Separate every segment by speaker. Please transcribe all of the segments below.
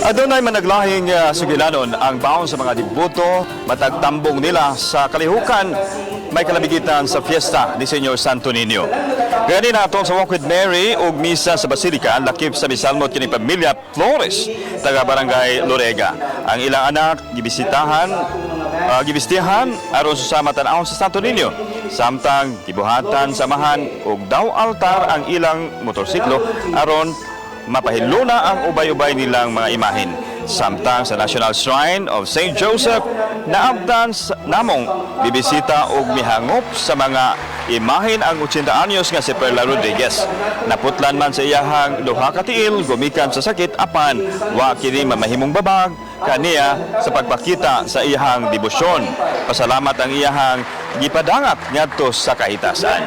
Speaker 1: Adunay managlahing sugilanon ang baon sa mga dibuto matagtambong nila sa kalihukan may kalabigitan sa fiesta ni Senyor Santo Niño. Gani naton sa Walk with Mary ug misa sa Basilica lakip sa misalmot kini pamilya Flores taga Barangay Lorega. Ang ilang anak gibistihan aron susama tan-awon sa Santo Niño. Samtang gibuhatan samahan ug daw altar ang ilang motorsiklo aron mapahiluna ang ubay-ubay nilang mga imahen. Samtang sa National Shrine of St. Joseph, naabdan namong bibisita ug mihangop sa mga imahen ang 80 anyos nga si Perla Rodriguez. Naputlan man sa iyahang duha ka tiil gumikan sa sakit apan wa kini mamahimong babag kaniya sa pagpakita sa iyahang debosyon. Pasalamat ang iyahang gipadangat ngadto sa kahitasan.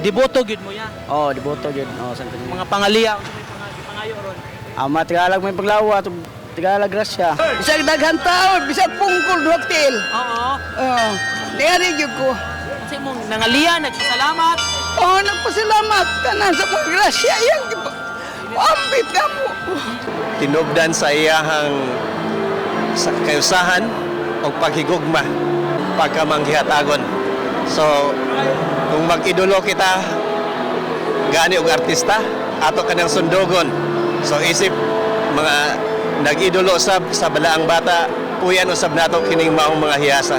Speaker 2: Diboto gid mo ya.
Speaker 3: Oh, diboto gyud. Oh, Santo Niño.
Speaker 2: Mga pangaliya pangayo ron.
Speaker 3: Ama Tagalog may paglawa to Tagalog grasya.
Speaker 4: Bisag daghan taon, bisag pungkol hotel.
Speaker 2: Oo.
Speaker 4: Oh, niyari gyud ko.
Speaker 2: Kasi mong nangaliya, nagsasalamat.
Speaker 4: Oh, nagpasalamat ka na sa paggrasya. Yan, ambit na mo.
Speaker 5: Tinubdan sa iyahang sa kayusahan o paghigugma pagkamanghihatagon. So, kung mag-idolo kita gani og artista, ato kanang sundogon. So isip mga nag-idolo sa balaang bata, puyan usab nato kining maong mga hiyasa.